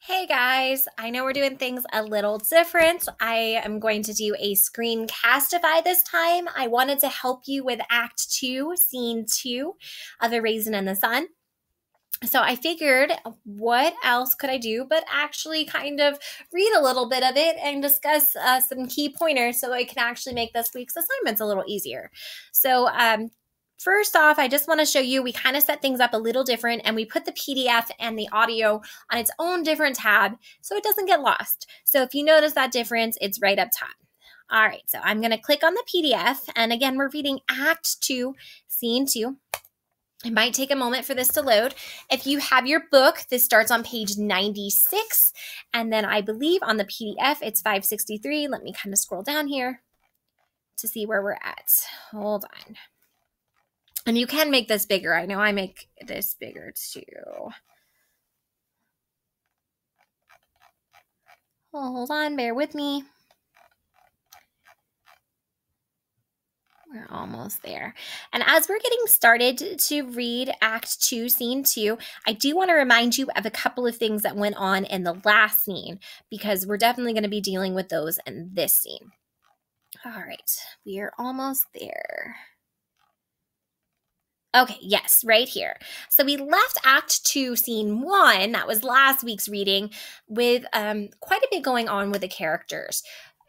Hey guys, I know we're doing things a little different. I am going to do a screencastify this time. I wanted to help you with Act 2, Scene 2 of A Raisin in the Sun. So I figured, what else could I do but actually kind of read a little bit of it and discuss some key pointers so I can actually make this week's assignments a little easier. So first off, I just want to show you, we kind of set things up a little different and we put the PDF and the audio on its own different tab so it doesn't get lost. So if you notice that difference, it's right up top. All right, so I'm going to click on the PDF. And again, we're reading Act 2, Scene 2. It might take a moment for this to load. If you have your book, this starts on page 96. And then I believe on the PDF, it's 563. Let me kind of scroll down here to see where we're at. Hold on. And you can make this bigger. I know I make this bigger too. Hold on, bear with me. We're almost there. And as we're getting started to read Act 2, Scene 2, I do want to remind you of a couple of things that went on in the last scene, because we're definitely going to be dealing with those in this scene. All right, we are almost there. Okay, yes, right here. So we left Act 2, Scene 1, that was last week's reading, with quite a bit going on with the characters,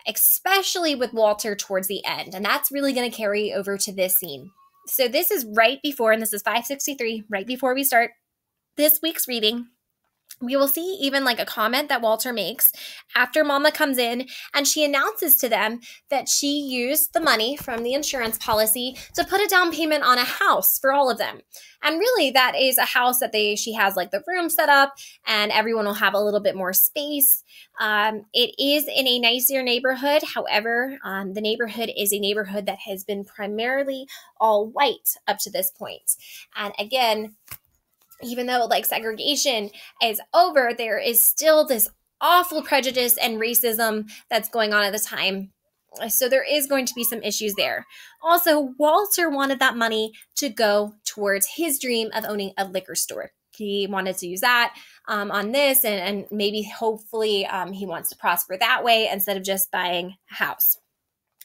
especially with Walter towards the end. And that's really going to carry over to this scene. So this is right before, and this is 563, right before we start this week's reading. We will see even like a comment that Walter makes after Mama comes in and she announces to them that she used the money from the insurance policy to put a down payment on a house for all of them. And really that is a house that she has like the room set up and everyone will have a little bit more space. It is in a nicer neighborhood. However, the neighborhood is a neighborhood that has been primarily all white up to this point. And again, even though like segregation is over, there is still this awful prejudice and racism that's going on at the time. So there is going to be some issues there. Also, Walter wanted that money to go towards his dream of owning a liquor store. He wanted to use that on this and maybe hopefully he wants to prosper that way instead of just buying a house.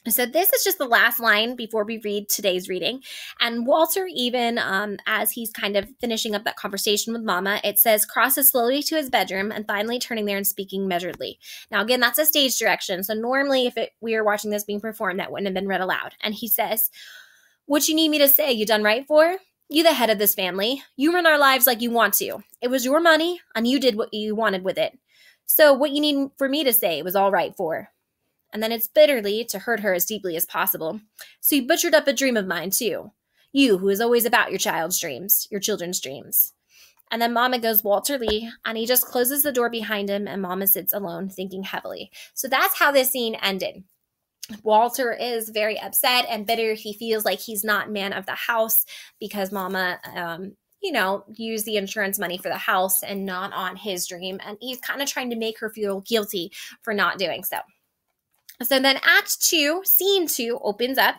So this is just the last line before we read today's reading. And Walter, even as he's kind of finishing up that conversation with Mama, it says, crosses slowly to his bedroom and finally turning there and speaking measuredly. Now, again, that's a stage direction. So normally if we were watching this being performed, that wouldn't have been read aloud. And he says, what you need me to say, you done right for? You the head of this family. You run our lives like you want to. It was your money and you did what you wanted with it. So what you need for me to say was all right for. And then it's bitterly to hurt her as deeply as possible. So you butchered up a dream of mine, too. You, who is always about your children's dreams. And then Mama goes, Walter Lee, and he just closes the door behind him, and Mama sits alone, thinking heavily. So that's how this scene ended. Walter is very upset and bitter. He feels like he's not man of the house because Mama, used the insurance money for the house and not on his dream. And he's kind of trying to make her feel guilty for not doing so. So then Act 2, Scene 2 opens up,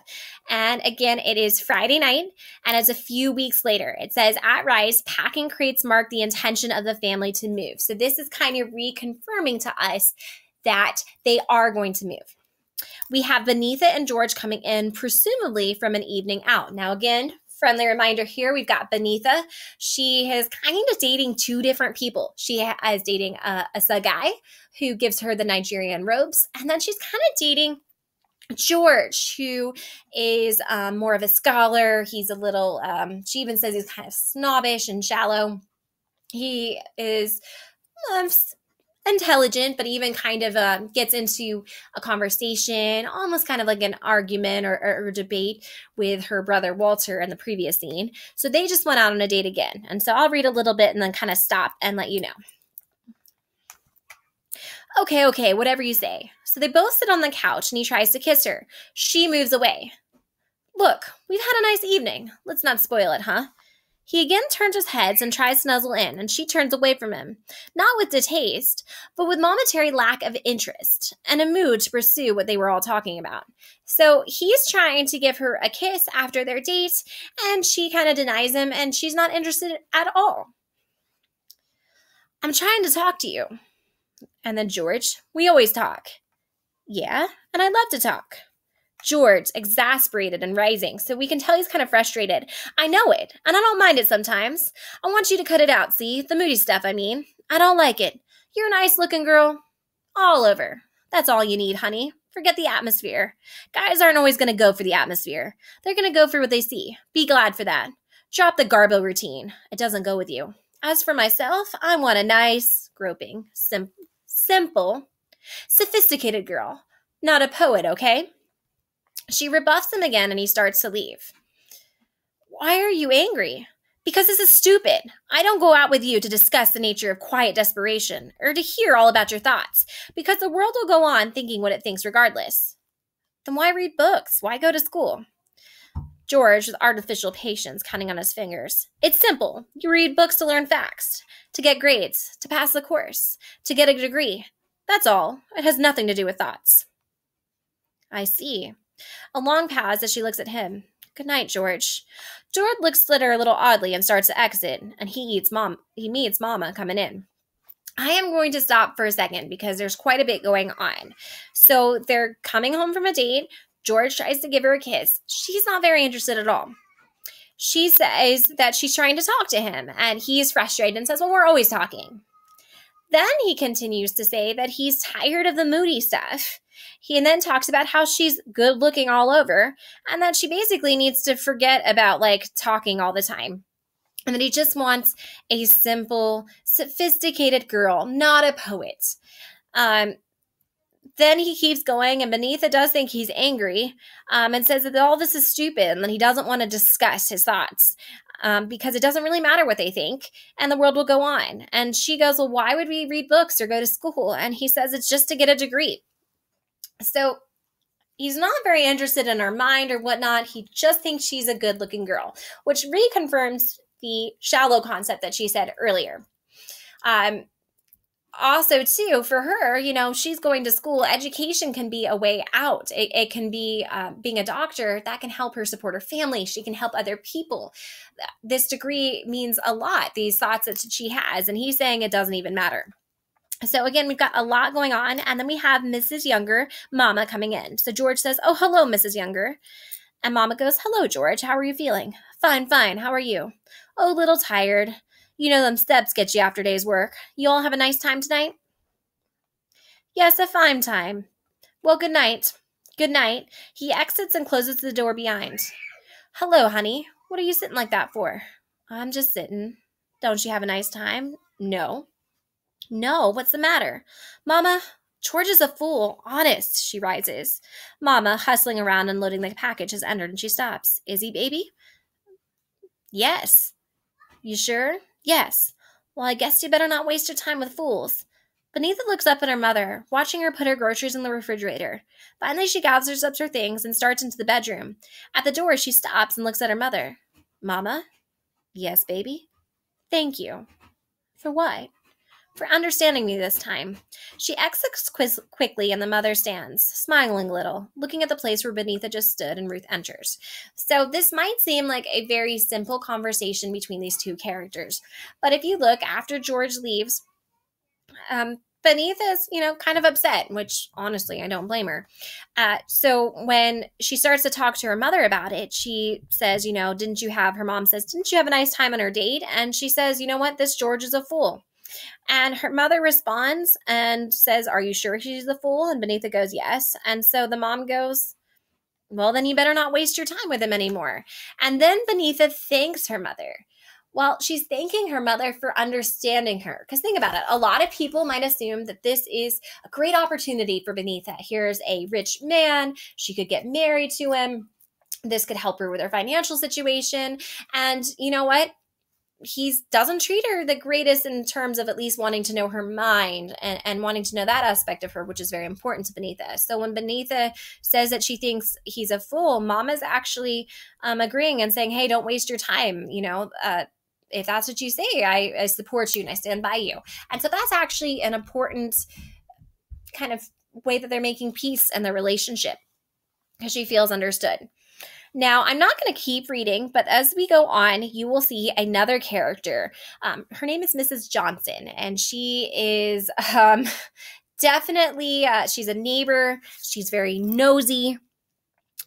and again, it is Friday night, and it's a few weeks later. It says, at Rise, packing crates mark the intention of the family to move. So this is kind of reconfirming to us that they are going to move. We have Benita and George coming in, presumably from an evening out. Now again, friendly reminder here, we've got Benita. She is kind of dating two different people. She is dating a guy who gives her the Nigerian robes, and then she's kind of dating George, who is more of a scholar. He's a little, she even says he's kind of snobbish and shallow. He is intelligent, but even kind of gets into a conversation, almost kind of like an argument or debate with her brother Walter in the previous scene. So they just went out on a date again. And so I'll read a little bit and then kind of stop and let you know. Okay, whatever you say. So they both sit on the couch and he tries to kiss her. She moves away. Look, we've had a nice evening. Let's not spoil it, huh? He again turns his head and tries to nuzzle in, and she turns away from him, not with distaste, but with momentary lack of interest and a mood to pursue what they were all talking about. So he's trying to give her a kiss after their date, and she kind of denies him, and she's not interested at all. I'm trying to talk to you. And then George, we always talk. Yeah, and I love to talk. George, exasperated and rising, so we can tell he's kind of frustrated. I know it, and I don't mind it sometimes. I want you to cut it out, see? The moody stuff, I mean. I don't like it. You're a nice-looking girl. All over. That's all you need, honey. Forget the atmosphere. Guys aren't always going to go for the atmosphere. They're going to go for what they see. Be glad for that. Drop the garbo routine. It doesn't go with you. As for myself, I want a nice, groping, simple, sophisticated girl. Not a poet, okay? She rebuffs him again and he starts to leave. Why are you angry? Because this is stupid. I don't go out with you to discuss the nature of quiet desperation or to hear all about your thoughts, because the world will go on thinking what it thinks regardless. Then why read books? Why go to school? George, with artificial patience, counting on his fingers. It's simple. You read books to learn facts, to get grades, to pass the course, to get a degree. That's all. It has nothing to do with thoughts. I see. A long pause as she looks at him. Good night, George. George looks at her a little oddly and starts to exit, and he meets Mama coming in. I am going to stop for a second because there's quite a bit going on. So they're coming home from a date. George tries to give her a kiss. She's not very interested at all. She says that she's trying to talk to him, and he's frustrated and says, well, we're always talking. Then he continues to say that he's tired of the moody stuff. He then talks about how she's good looking all over and that she basically needs to forget about talking all the time. And that he just wants a simple, sophisticated girl, not a poet. Then he keeps going, and Beneatha does think he's angry and says that all this is stupid and that he doesn't want to discuss his thoughts because it doesn't really matter what they think and the world will go on. And she goes, well, why would we read books or go to school? And he says it's just to get a degree. So he's not very interested in her mind or whatnot. He just thinks she's a good-looking girl, which reconfirms the shallow concept that she said earlier. Also, too, for her, she's going to school. Education can be a way out. It can be being a doctor. That can help her support her family. She can help other people. This degree means a lot, these thoughts that she has. And he's saying it doesn't even matter. So again, we've got a lot going on. And then we have Mrs. Younger, Mama, coming in. So George says, oh, hello, Mrs. Younger. And Mama goes, hello, George. How are you feeling? Fine, fine. How are you? Oh, a little tired. You know them steps get you after day's work. You all have a nice time tonight? Yes, a fine time. Well, good night. Good night. He exits and closes the door behind. Hello, honey. What are you sitting like that for? I'm just sitting. Don't you have a nice time? No. No, what's the matter? Mama, George is a fool. Honest, she rises. Mama, hustling around and loading the package, has entered and she stops. Is he, baby? Yes. You sure? Yes. Well, I guess you better not waste your time with fools. Beneatha looks up at her mother, watching her put her groceries in the refrigerator. Finally, she gathers up her things and starts into the bedroom. At the door, she stops and looks at her mother. Mama? Yes, baby? Thank you. For what? For understanding me this time. She exits quickly and the mother stands, smiling a little, looking at the place where Beneatha just stood and Ruth enters. So this might seem like a very simple conversation between these two characters. But if you look, after George leaves, Beneatha's, kind of upset, which honestly, I don't blame her. So when she starts to talk to her mother about it, she says, her mom says, didn't you have a nice time on our date? And she says, you know what, this George is a fool. And her mother responds and says, are you sure she's a fool? And Beneatha goes, yes. And so the mom goes, well, then you better not waste your time with him anymore. And then Beneatha thanks her mother. Well, she's thanking her mother for understanding her. Because think about it. A lot of people might assume that this is a great opportunity for Beneatha. Here's a rich man. She could get married to him. This could help her with her financial situation. And you know what? He doesn't treat her the greatest in terms of at least wanting to know her mind and wanting to know that aspect of her, which is very important to Beneatha. So when Beneatha says that she thinks he's a fool, Mama's actually agreeing and saying, hey, don't waste your time. If that's what you say, I support you and I stand by you. And so that's actually an important kind of way that they're making peace in their relationship because she feels understood. Now, I'm not going to keep reading, but as we go on, you will see another character. Her name is Mrs. Johnson, and she is definitely, she's a neighbor. She's very nosy.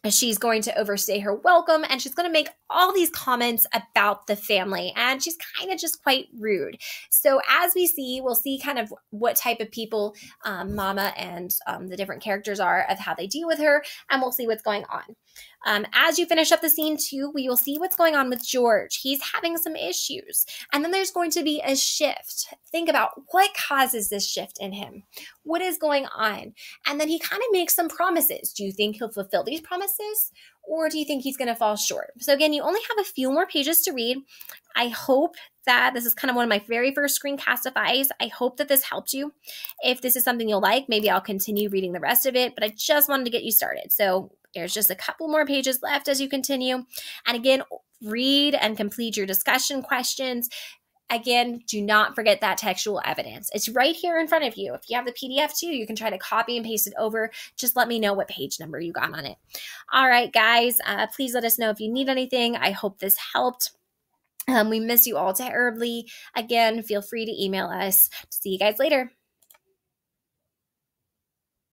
She's going to overstay her welcome, and she's going to make all these comments about the family, and she's kind of just quite rude. So as we'll see kind of what type of people Mama and the different characters are, of how they deal with her, and we'll see what's going on. As you finish up the scene too, we will see what's going on with George. He's having some issues. And then there's going to be a shift. Think about what causes this shift in him. What is going on? And then he kind of makes some promises. Do you think he'll fulfill these promises? Or do you think he's going to fall short? So again, you only have a few more pages to read. I hope that this is kind of one of my very first screencastifys. I hope that this helped you. If this is something you'll like, maybe I'll continue reading the rest of it, but I just wanted to get you started. So there's just a couple more pages left as you continue. And again, read and complete your discussion questions. Again, do not forget that textual evidence. It's right here in front of you. If you have the PDF too, you can try to copy and paste it over. Just let me know what page number you got on it. All right, guys, please let us know if you need anything. I hope this helped. We miss you all terribly. Again, feel free to email us. See you guys later.